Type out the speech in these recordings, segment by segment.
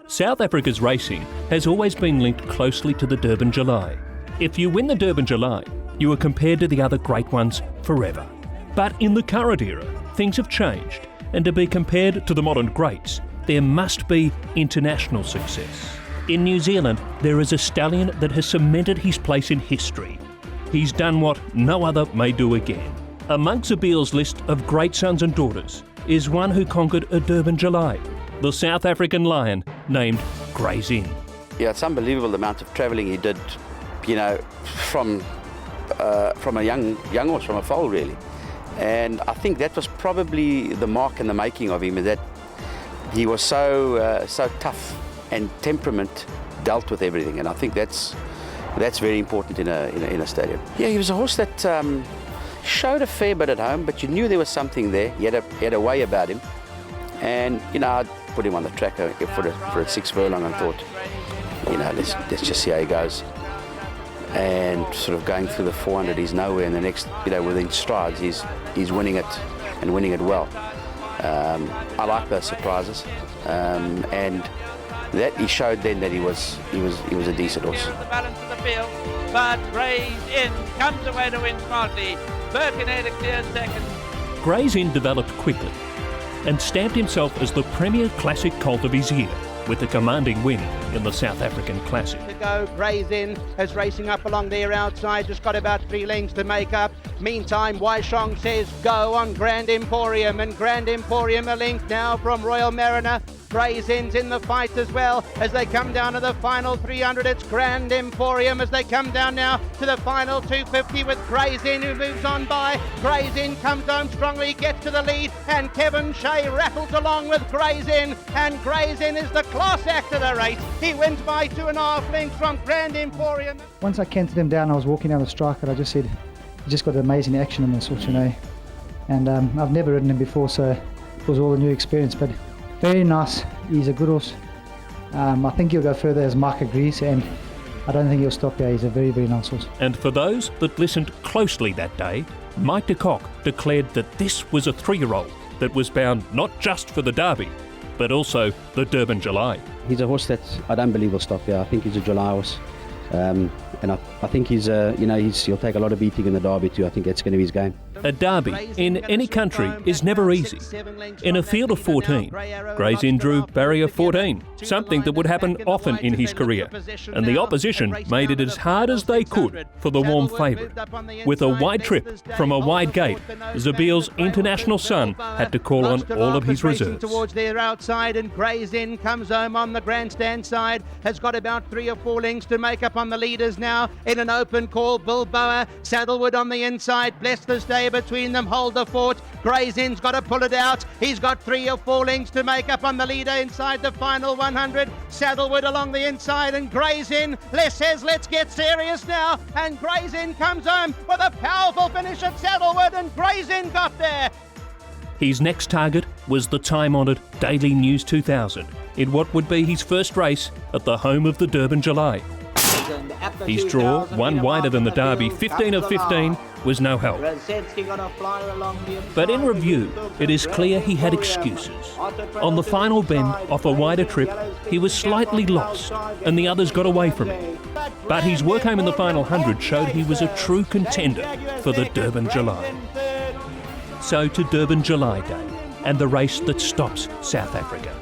South Africa's racing has always been linked closely to the Durban July. If you win the Durban July, you are compared to the other great ones forever. But in the current era, things have changed, and to be compared to the modern greats, there must be international success. In New Zealand, there is a stallion that has cemented his place in history. He's done what no other may do again. Among Zabiel's list of great sons and daughters is one who conquered a Durban July, the South African lion named Grey's Inn. Yeah, it's unbelievable the amount of travelling he did, you know, from a young horse, from a foal really. And I think that was probably the mark and the making of him, that he was so tough, and temperament dealt with everything. And I think that's very important in a stadium. Yeah, he was a horse that showed a fair bit at home, but you knew there was something there. He had a way about him. And, you know, I'd put him on the track for a 6 furlong and thought, you know, let's just see how he goes. And sort of going through the 400, he's nowhere, and the next, you know, within strides, he's winning it, and winning it well. I like those surprises, and that he showed then that he was a decent horse. The balance of the field, but Grey's Inn comes away to win smartly. Birkenhead a clear second. Grey's Inn developed quickly and stamped himself as the premier classic colt of his year, with a commanding win in the South African Classic. To go, Grey's Inn is racing up along there outside, just got about 3 lengths to make up. Meantime, Waishong says go on Grand Emporium, and Grand Emporium a length now from Royal Mariner. Grey's Inn's in the fight as well as they come down to the final 300. It's Grand Emporium as they come down now to the final 250 with Grey's Inn, who moves on by. Grey's Inn comes home strongly, gets to the lead, and Kevin Shea rattles along with Grey's Inn, and Grey's Inn is the class act of the race. He wins by 2.5 lengths from Grand Emporium. Once I canted him down, I was walking down the striker. I just said, he just got amazing action in this horse, you know. And I've never ridden him before, so it was all a new experience. But very nice. He's a good horse. I think he'll go further, as Mark agrees, and I don't think he'll stop here. He's a very, very nice horse. And for those that listened closely that day, Mike de Kock declared that this was a 3-year-old that was bound not just for the Derby, but also the Durban July. He's a horse that I don't believe will stop here. I think he's a July horse. And I think he'll take a lot of beating in the Derby too. I think that's going to be his game. A Derby in any country is never easy. In a field of 14, Grey's Inn drew barrier 14, something that would happen often in his career, and the opposition made it as hard as they could for the warm favourite. With a wide trip from a wide gate, Zabiel's international son had to call on all of his reserves. Towards their outside, and Grey's Inn comes home on the grandstand side, has got about 3 or 4 lengths to make up on the leaders now in an open call. Bilboa, Saddlewood on the inside, Bless the Stay between them, hold the fort. Grey's Inn's got to pull it out. He's got 3 or 4 lengths to make up on the leader inside the final 100. Saddlewood along the inside, and Grey's Inn. Les says, let's get serious now, and Grey's Inn comes home with a powerful finish at Saddlewood, and Grey's Inn got there. His next target was the time-honoured Daily News 2000 in what would be his first race at the home of the Durban July. His draw, one wider than the Derby, 15 of 15, was no help. But in review, it is clear he had excuses. On the final bend, off a wider trip, he was slightly lost, and the others got away from him. But his work home in the final 100 showed he was a true contender for the Durban July. So to Durban July Day, and the race that stops South Africa.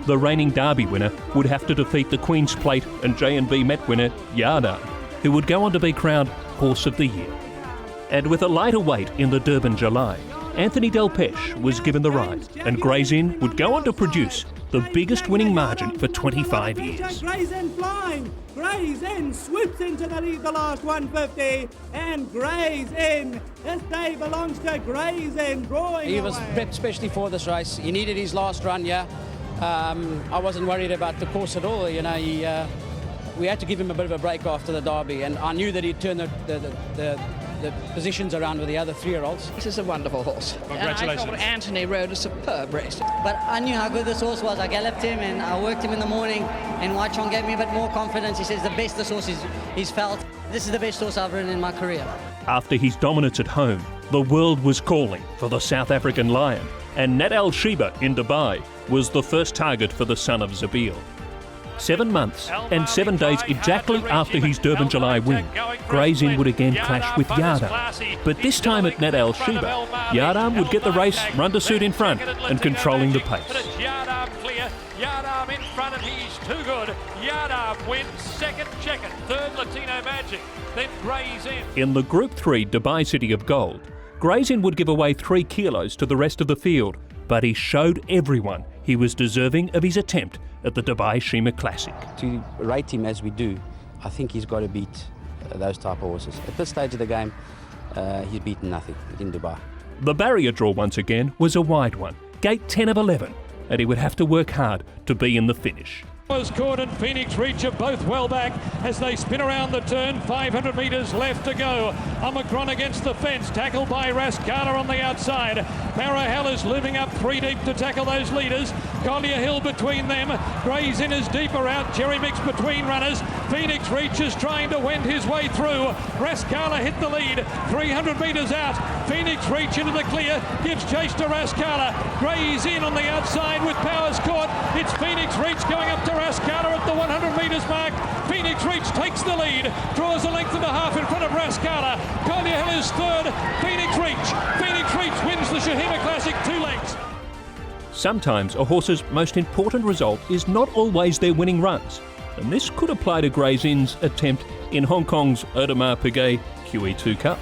The reigning Derby winner would have to defeat the Queen's Plate and J&B Met winner Yarda, who would go on to be crowned Horse of the Year. And with a lighter weight in the Durban July, Anthony Delpeche was given the ride, and Grey's Inn would go on to produce the biggest winning margin for 25 years. Grey's Inn flying. Grey's Inn swoops into the lead the last 150, and Grey's Inn, this day belongs to Grey's Inn, drawing He was prepped especially for this race. He needed his last run, yeah. I wasn't worried about the course at all. You know, we had to give him a bit of a break after the Derby, and I knew that he'd turn the positions around with the other 3-year-olds. This is a wonderful horse. Congratulations. I thought Anthony rode a superb race. But I knew how good this horse was. I galloped him and I worked him in the morning, and Waishong gave me a bit more confidence. He says the best this horse he's felt. This is the best horse I've ridden in my career. After his dominance at home, the world was calling for the South African Lion, and Nat Al Sheba in Dubai was the first target for the son of Zabiel. 7 months and 7 days exactly after his Durban July win, Gray's Inn would again clash with Yardam. But this time at Nat Al Sheba, Yardam would get the race run to suit in front and controlling the pace. Yardam clear, Yardam in front and he's too good. Yardam wins second checker, third Latino Magic, then Gray's Inn. In the Group 3 Dubai City of Gold, Gray's Inn would give away 3 kilos to the rest of the field, but he showed everyone he was deserving of his attempt at the Dubai Shima Classic. To rate him as we do, I think he's got to beat those type of horses. At this stage of the game, he's beaten nothing in Dubai. The barrier draw once again was a wide one, gate 10 of 11, and he would have to work hard to be in the finish. Court and Phoenix Reach are both well back as they spin around the turn. 500 metres left to go. Omicron against the fence, tackled by Rascala on the outside. Parahel is living up 3 deep to tackle those leaders. Collier Hill between them. Gray's Inn is deeper out. Jerry Mix between runners. Phoenix Reach is trying to wend his way through. Rascala hit the lead. 300 metres out. Phoenix Reach into the clear. Gives chase to Rascala. Gray's Inn on the outside with Powers caught. It's Phoenix Reach going up to Rascala at the 100 metres mark. Phoenix Reach takes the lead, draws a length and a half in front of Rascala. Collier Hill is third. Phoenix Reach wins the Shahima Classic 2 lengths. Sometimes a horse's most important result is not always their winning runs, and this could apply to Gray's Inn's attempt in Hong Kong's Audemars Piguet QE2 Cup.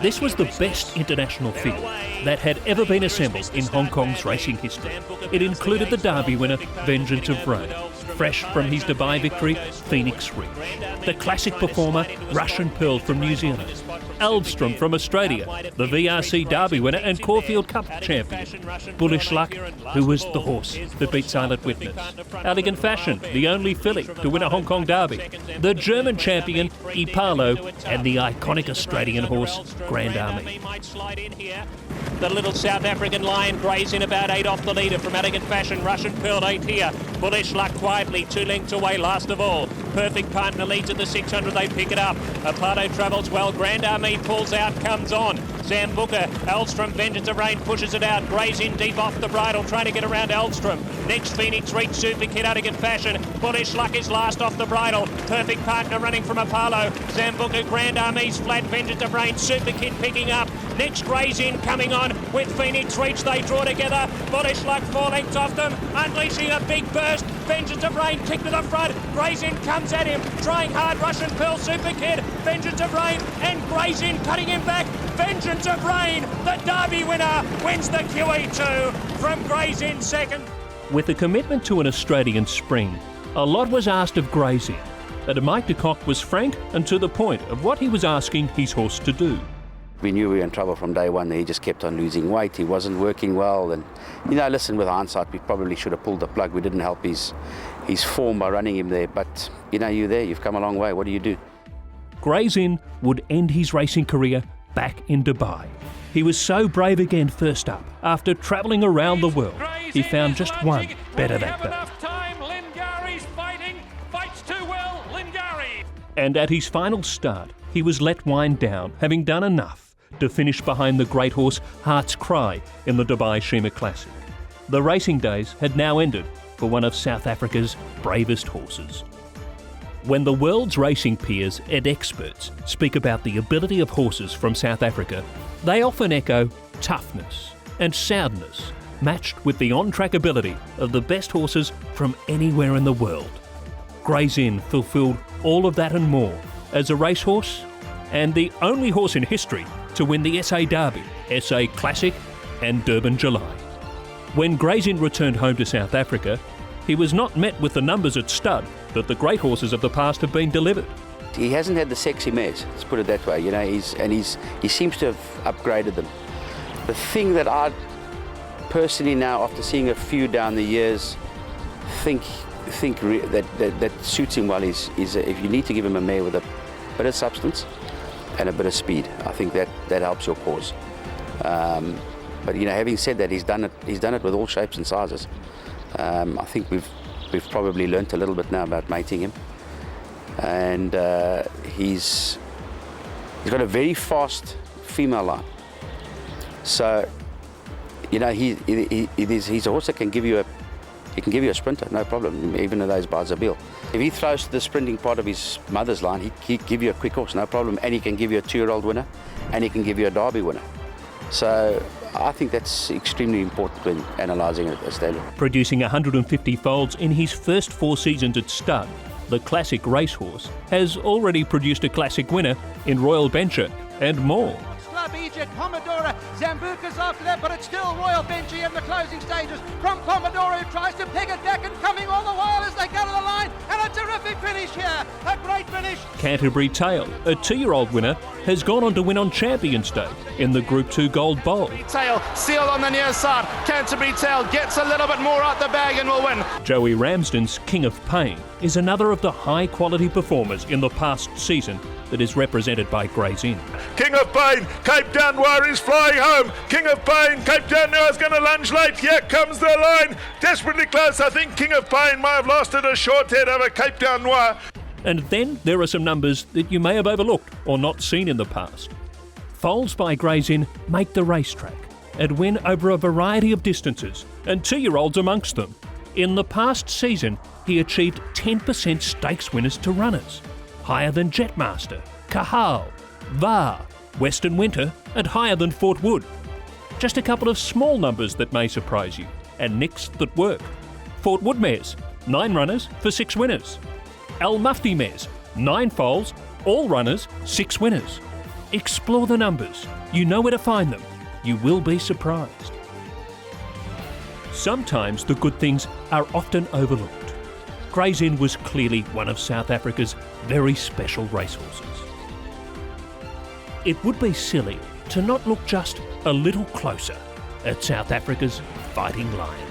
This was the best international field that had ever been assembled in Hong Kong's racing history. It included the Derby winner, Vengeance of Rain, fresh from his Dubai victory, Phoenix Reach, the classic performer, Russian Pearl from New Zealand, Elvstrom from Australia, the VRC Derby winner and Caulfield Cup champion, Bullish Luck, who was the horse that beat Silent Witness, Elegant Fashion, the only filly to win a Hong Kong Derby, the German champion, Ipalo, and the iconic Australian horse, Grand Army. The little South African Lion Gray's Inn about 8 off the leader from Elegant Fashion. Russian Pearl 8 here. Bullish Luck quietly 2 lengths away last of all. Perfect Partner leads at the 600. They pick it up. Apollo travels well. Grand Army pulls out, comes on. Zambuca, Elvstrom, Vengeance of Rain pushes it out. Gray's Inn deep off the bridle, trying to get around Elvstrom. Next, Phoenix Reach, Super Kid, Elegant Fashion. Bullish Luck is last off the bridle. Perfect Partner running from Apollo. Zambuca, Grand Army's flat. Vengeance of Rain, Super Kid picking up. Next, Gray's Inn coming on with Phoenix Reach. They draw together. Bullish Luck 4 lengths off them, unleashing a big burst. Vengeance of Rain kick to the front. Gray's Inn comes at him, trying hard. Russian Pearl, Super Kid, Vengeance of Rain, and Gray's Inn cutting him back. Vengeance of Rain, the Derby winner, wins the QE2 from Gray's Inn second. With a commitment to an Australian spring, a lot was asked of Gray's Inn, and Mike de Kock was frank and to the point of what he was asking his horse to do. We knew we were in trouble from day one. He just kept on losing weight. He wasn't working well. And, listen, with hindsight, we probably should have pulled the plug. We didn't help his form by running him there. But, you're there. You've come a long way. What do you do? Gray's Inn would end his racing career back in Dubai. He was so brave again first up. After travelling around the world, he found just one better that day. And at his final start, he was let wind down, having done enough to finish behind the great horse Heart's Cry in the Dubai Shima Classic. The racing days had now ended for one of South Africa's bravest horses. When the world's racing peers and experts speak about the ability of horses from South Africa, they often echo toughness and soundness, matched with the on-track ability of the best horses from anywhere in the world. Gray's Inn fulfilled all of that and more as a racehorse, and the only horse in history to win the SA Derby, SA Classic and Durban July. When Gray's Inn returned home to South Africa, he was not met with the numbers at stud that the great horses of the past have been delivered. He hasn't had the sexy mares, let's put it that way. He seems to have upgraded them. The thing that I personally now, after seeing a few down the years, think that suits him well is if you need to give him a mare with a bit of substance and a bit of speed. I think that helps your cause. But having said that, he's done it with all shapes and sizes. I think we've probably learnt a little bit now about mating him, and he's got a very fast female line. So he's a horse that can give you He can give you a sprinter, no problem, even though those by Zabil. If he throws to the sprinting part of his mother's line, he can give you a quick horse, no problem, and he can give you a 2-year-old winner, and he can give you a Derby winner. So I think that's extremely important when analysing a stallion. Producing 150 foals in his first 4 seasons at stud, the classic racehorse has already produced a classic winner in Royal Bencher and more. Club Egypt, Commodore, Zambuca's after that, but it's still Royal Benji in the closing stages from Commodore, who tries to peg it back and coming all the while as they go to the line, and a terrific finish here, a great finish. Canterbury Tale, a 2-year-old winner, has gone on to win on Champions Day in the Group 2 Gold Bowl. Tail sealed on the near side. Canterbury Tale gets a little bit more out the bag and will win. Joey Ramsden's King of Pain is another of the high-quality performers in the past season that is represented by Gray's Inn. King of Pain, Cape Town Noir is flying home. King of Pain, Cape Town Noir is going to lunge late. Here comes the line. Desperately close. I think King of Pain might have lost it a short head over Cape Town Noir. And then there are some numbers that you may have overlooked or not seen in the past. Foals by Gray's Inn make the racetrack and win over a variety of distances, and 2-year-olds amongst them. In the past season, he achieved 10% stakes winners to runners, higher than Jetmaster, Kahal, Var, Western Winter, and higher than Fort Wood. Just a couple of small numbers that may surprise you, and nicks that work. Fort Wood mares, 9 runners for 6 winners. Al Mufti mares, 9 foals, all runners, 6 winners. Explore the numbers. You know where to find them. You will be surprised. Sometimes the good things are often overlooked. Gray's Inn was clearly one of South Africa's very special racehorses. It would be silly to not look just a little closer at South Africa's fighting lion.